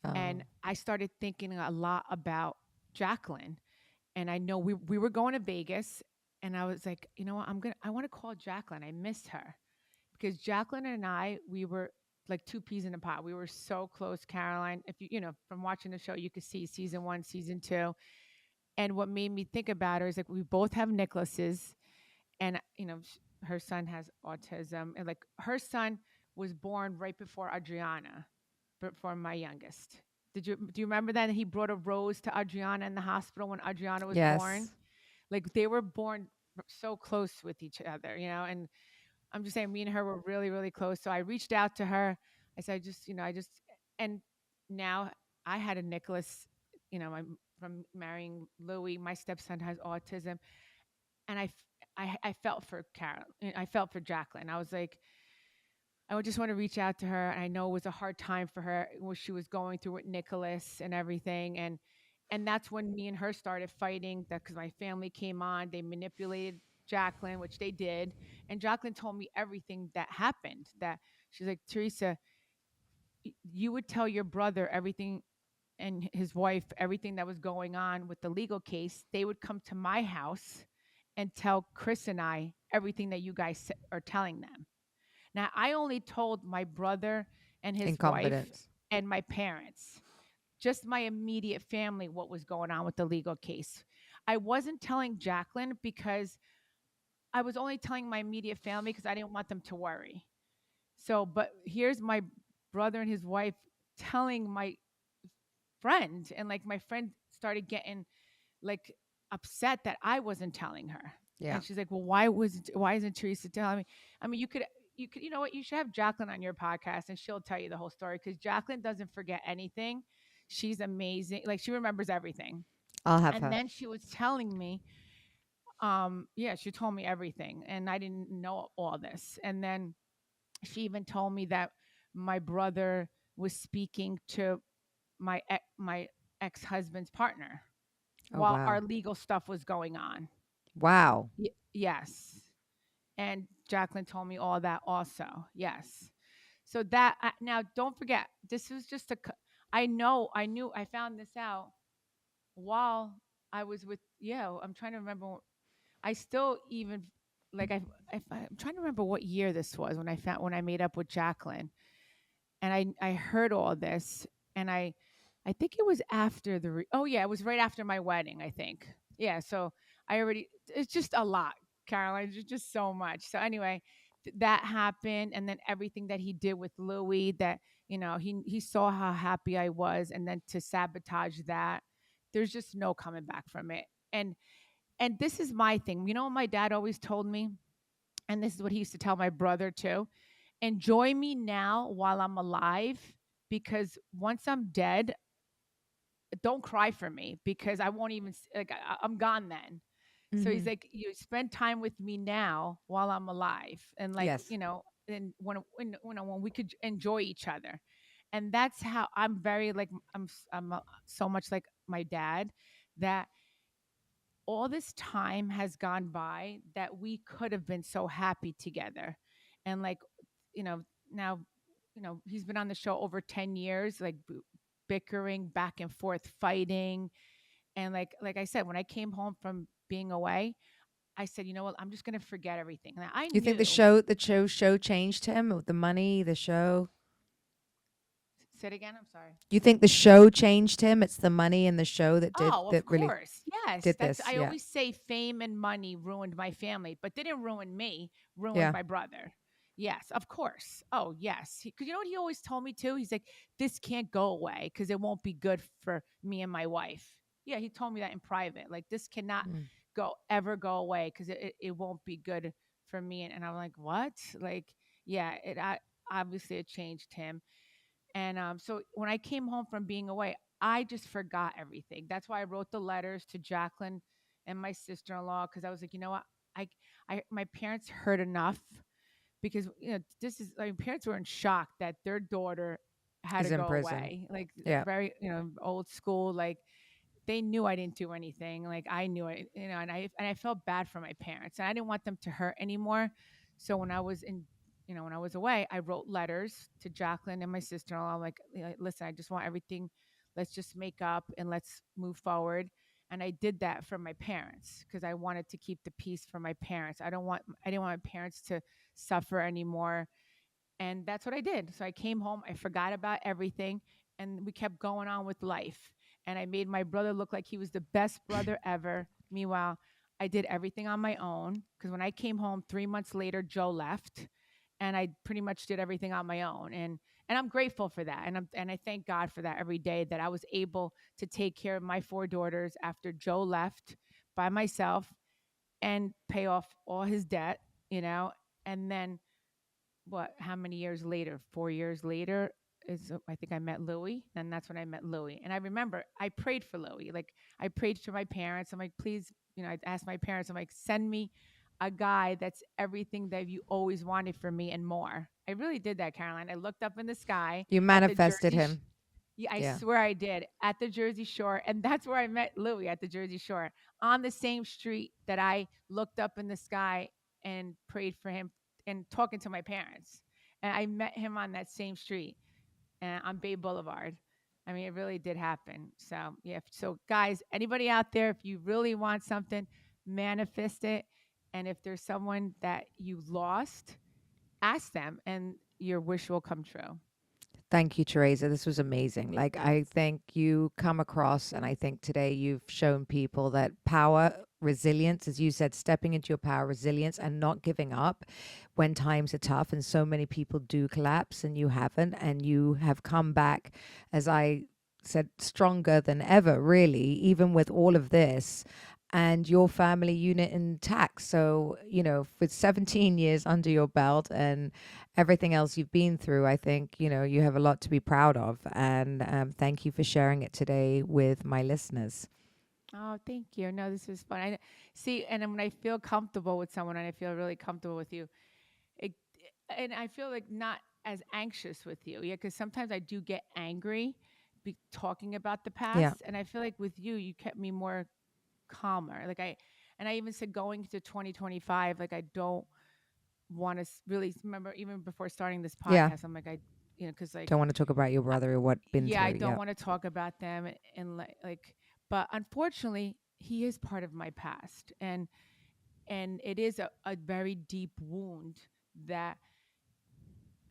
Oh. And I started thinking a lot about Jacqueline. And I know we were going to Vegas, and I was like, you know what, I want to call Jacqueline. I missed her, because Jacqueline and I, we were like two peas in a pod. We were so close, Caroline. If from watching the show, you could see season one, season two. And what made me think about her is, like, we both have Nicholases, and her son has autism, and, like, her son was born right before Adriana, before my youngest. Do you remember that he brought a rose to Adriana in the hospital when Adriana was born? Yes. Like, they were born so close with each other, and I'm just saying, me and her were really, really close. So I reached out to her. I said, and now I had a Nicholas, from marrying Louie. My stepson has autism, and I felt for Carol. I felt for Jacqueline. I was like, I would just want to reach out to her. And I know it was a hard time for her, what she was going through with Nicholas and everything. And that's when me and her started fighting. That because my family came on, they manipulated Jacqueline, which they did. And Jacqueline told me everything that happened. That she's like, Teresa, you would tell your brother everything and his wife everything that was going on with the legal case, they would come to my house and tell Chris and I everything that you guys are telling them. Now, I only told my brother and In his wife confidence. and my parents, just my immediate family, what was going on with the legal case. I wasn't telling Jacqueline because I was only telling my immediate family because I didn't want them to worry. So, but here's my brother and his wife telling my friend, and like my friend started getting like upset that I wasn't telling her. Yeah. And she's like, "Well, why isn't Teresa telling me?" I mean, you know what? You should have Jacqueline on your podcast and she'll tell you the whole story because Jacqueline doesn't forget anything. She's amazing. Like she remembers everything. I'll have And her. then she was telling me, yeah, she told me everything and I didn't know all this. And then she even told me that my brother was speaking to my ex-husband's partner Oh, while wow. our legal stuff was going on. Wow. Yes. And Jacqueline told me all that also. Yes. So that now don't forget, this was just I knew I found this out while I was with, yeah, I'm trying to remember. I still even like I'm trying to remember what year this was when I made up with Jacqueline, and I heard all this, and I think it was after oh yeah, it was right after my wedding, I think. Yeah, so it's just a lot, Caroline. It's just so much. So anyway, that happened, and then everything that he did with Louie, that he saw how happy I was, and then to sabotage that, there's just no coming back from it. And this is my thing. You know what my dad always told me, and this is what he used to tell my brother too: enjoy me now while I'm alive, because once I'm dead, don't cry for me because I won't even like I'm gone then. So he's Hmm. like, you spend time with me now while I'm alive, and like Yes. and when we could enjoy each other, and that's how I'm very like I'm so much like my dad, that all this time has gone by that we could have been so happy together, and like now he's been on the show over 10 years, like bickering back and forth, fighting. And like I said, when I came home from being away, I said, you know what, I'm just going to forget everything. And I You think knew. the show changed him with the money, the show? Say it again, I'm sorry. You think the show changed him? It's the money and the show Oh, of that really course. Yes. did That's this. I Yeah. always say fame and money ruined my family, but didn't ruin me, ruined Yeah. my brother. Yes, of course. Oh, yes. Because you know what he always told me too? He's like, this can't go away because it won't be good for me and my wife. Yeah, he told me that in private. Like, this cannot Mm. ever go away because it won't be good for me. And I'm like, what? Like, yeah, obviously it changed him. And so when I came home from being away, I just forgot everything. That's why I wrote the letters to Jacqueline and my sister-in-law, because I was like, you know what, I, my parents heard enough, because this is like parents were in shock that their daughter had to Is in go prison. away, like Yeah. very old school, like they knew I didn't do anything. Like I knew it, and I felt bad for my parents, and I didn't want them to hurt anymore. So when I was when I was away, I wrote letters to Jacqueline and my sister-in-law. I'm like, listen, I just want everything. Let's just make up and let's move forward. And I did that for my parents because I wanted to keep the peace for my parents. I didn't want my parents to suffer anymore, and that's what I did. So I came home, I forgot about everything, and we kept going on with life. And I made my brother look like he was the best brother ever. Meanwhile, I did everything on my own because when I came home 3 months later, Joe left, and I pretty much did everything on my own. And I'm grateful for that. And I thank God for that every day, that I was able to take care of my four daughters after Joe left by myself and pay off all his debt, you know, and then how many years later? 4 years later is I think I met Louie, and that's when I met Louie. And I remember I prayed for Louie. Like I prayed for my parents. I'm like, please, I asked my parents, I'm like, send me a guy that's everything that you always wanted for me and more. I really did that, Caroline. I looked up in the sky You at the manifested him. yeah, I Yeah. swear I did, at the Jersey Shore. And that's where I met Louie, at the Jersey Shore, on the same street that I looked up in the sky and prayed for him and talking to my parents. And I met him on that same street on Bay Boulevard. I mean, it really did happen. So, yeah. So, guys, anybody out there, if you really want something, manifest it. And if there's someone that you lost, ask them and your wish will come true. Thank you, Teresa. This was amazing. Like, I think you come across, and I think today you've shown people that power, resilience, as you said, stepping into your power, resilience, and not giving up when times are tough. And so many people do collapse, and you haven't. And you have come back, as I said, stronger than ever, really, even with all of this. And your family unit intact. So, with 17 years under your belt and everything else you've been through, I think, you have a lot to be proud of. And thank you for sharing it today with my listeners. Oh, thank you. No, this is fun. See, and then when I feel comfortable with someone and I feel really comfortable with you, it, and I feel like not as anxious with you. Yeah, because sometimes I do get angry talking about the Yeah. past. And I feel like with you, you kept me more calmer. And I even said going to 2025, like I don't want to really remember even before starting this Yeah. podcast. I'm like, because Don't want to talk about your brother or what been yeah, I through. don't Yeah. want to talk about them and but unfortunately, he is part of my past, and it is a very deep wound that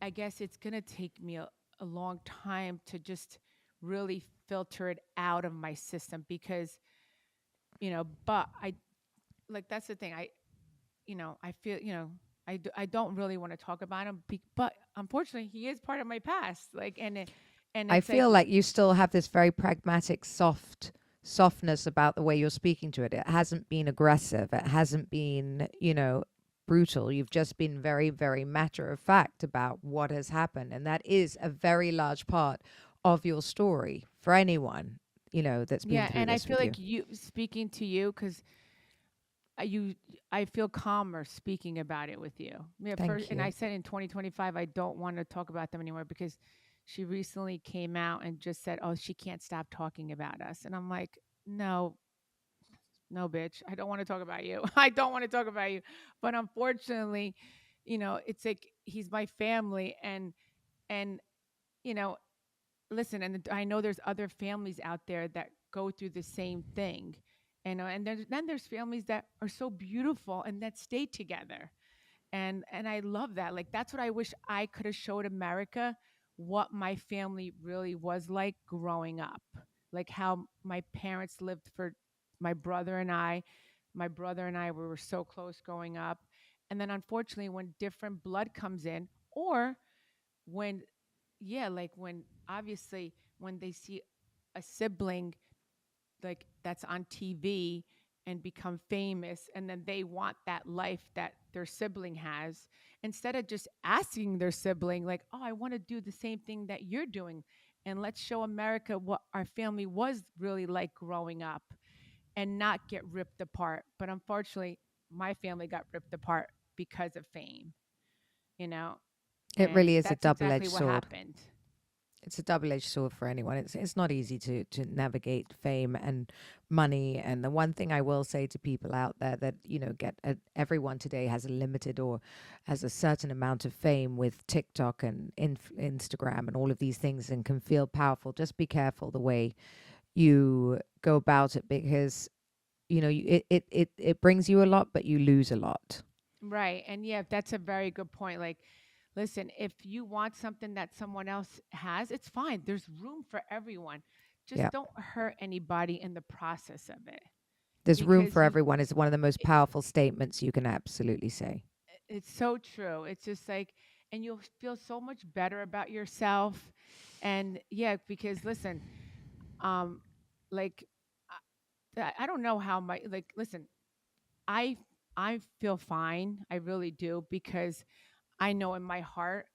I guess it's gonna take me a long time to just really filter it out of my system because but I like that's the thing I feel I don't really want to talk about him but unfortunately he is part of my past and I it's like feel like you still have this very pragmatic, softness about the way you're speaking to it. It hasn't been aggressive. It hasn't been, brutal. You've just been very, very matter of fact about what has happened. And that is a very large part of your story for anyone, that's been yeah, through and I this feel with like you. you speaking to you because you I feel calmer speaking about it with you. Yeah, first, Thank and I you. said in 2025 I don't want to talk about them anymore because she recently came out and just said, "Oh, she can't stop talking about us," and I'm like, "No, no, bitch, I don't want to talk about you. I don't want to talk about you." But unfortunately, it's like he's my family, and you know, listen, and I know there's other families out there that go through the same thing. And then there's families that are so beautiful and that stay together. And I love that. Like that's what I wish I could have showed America what my family really was like growing up. Like how my parents lived for my brother and I. My brother and I were so close growing up. And then unfortunately when different blood comes in or when yeah, like when obviously when they see a sibling like that's on TV and become famous and then they want that life that their sibling has instead of just asking their sibling like, "Oh, I want to do the same thing that you're doing and let's show America what our family was really like growing up and not get ripped apart." But unfortunately, my family got ripped apart because of fame, you know? It And really is a that's double exactly edged what sword. happened. It's a double-edged sword for anyone. It's not easy to navigate fame and money. And the one thing I will say to people out there that get everyone today has a limited or has a certain amount of fame with TikTok and Instagram and all of these things and can feel powerful. Just be careful the way you go about it because it brings you a lot, but you lose a lot. Right. And yeah, that's a very good point. Like, listen, if you want something that someone else has, it's fine. There's room for everyone. Just Yeah. don't hurt anybody in the process of it There's room because for everyone is one of the most powerful statements you can absolutely say. it's so true. It's just like, and you'll feel so much better about yourself. And yeah, because listen, um, like, I don't know how my, like, listen, I, I feel fine. I really do because I know in my heart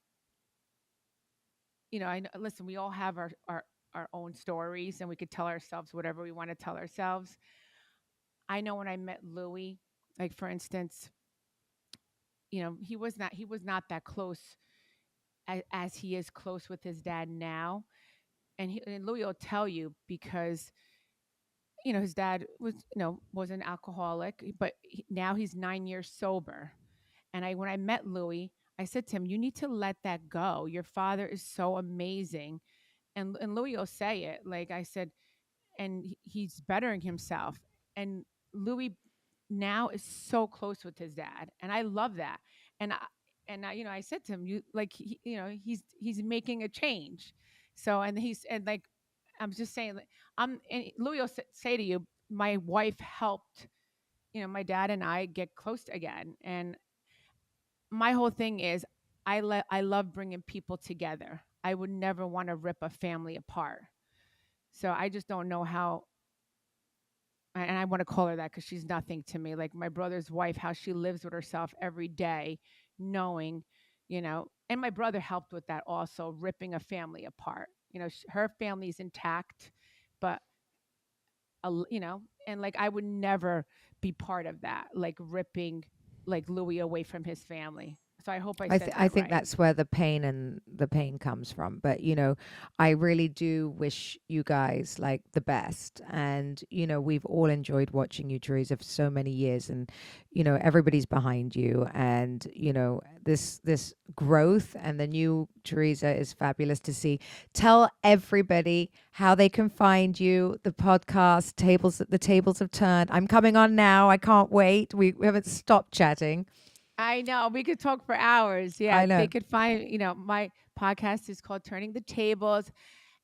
I know, listen, we all have our own stories and we could tell ourselves whatever we want to tell ourselves. I know when I met Louie, like for instance, he was not that close as he is close with his dad now. And Louie will tell you because his dad was an alcoholic, but now he's 9 years sober. And when I met Louie, I said to him, "You need to let that go. Your father is so amazing." and Louie will say it. Like I said, and he's bettering himself. And Louis now is so close with his dad, and I love that. And I said to him, you like, he's making a change. So, and like, I'm just saying, like, and Louis will say to you, my wife helped, my dad and I get close again. And my whole thing is, I love bringing people together. I would never want to rip a family apart. So I just don't know how, and I want to call her that because she's nothing to me. Like my brother's wife, how she lives with herself every day, knowing, and my brother helped with that also, ripping a family apart. Her family's intact, but, and like I would never be part of that, like ripping like Louis away from his family. So I hope I said I that think right. that's where the pain comes from. But I really do wish you guys like the best. And we've all enjoyed watching you, Teresa, for so many years. And everybody's behind you. And this growth and the new Teresa is fabulous to see. Tell everybody how they can find you. The podcast the tables have turned. I'm coming on now. I can't wait. We haven't stopped chatting. I know we could talk for hours. Yeah, I they know. could find, my podcast is called Turning the Tables,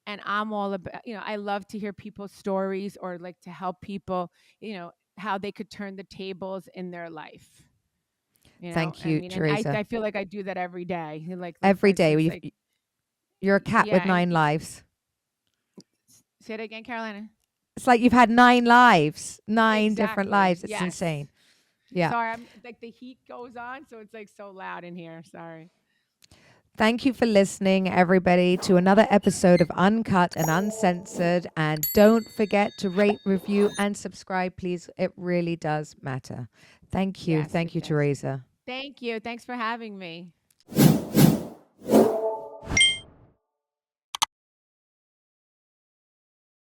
and I'm all about, I love to hear people's stories, or like to help people, how they could turn the tables in their life. Thank I you, mean, and I, Teresa. I feel like I do that every day. Like for Every day. instance, like, You're a cat with yeah, and 9 lives. say it again, Carolina. It's like you've had 9 lives, 9 different Exactly. lives. It's Yes. insane. Yeah. Sorry, I'm like the heat goes on, so it's like so loud in here. Sorry. Thank you for listening, everybody, to another episode of Uncut and Uncensored. And don't forget to rate, review, and subscribe, please. It really does matter. Thank you. Yes, it Thank you, does. Teresa. Thank you. Thanks for having me.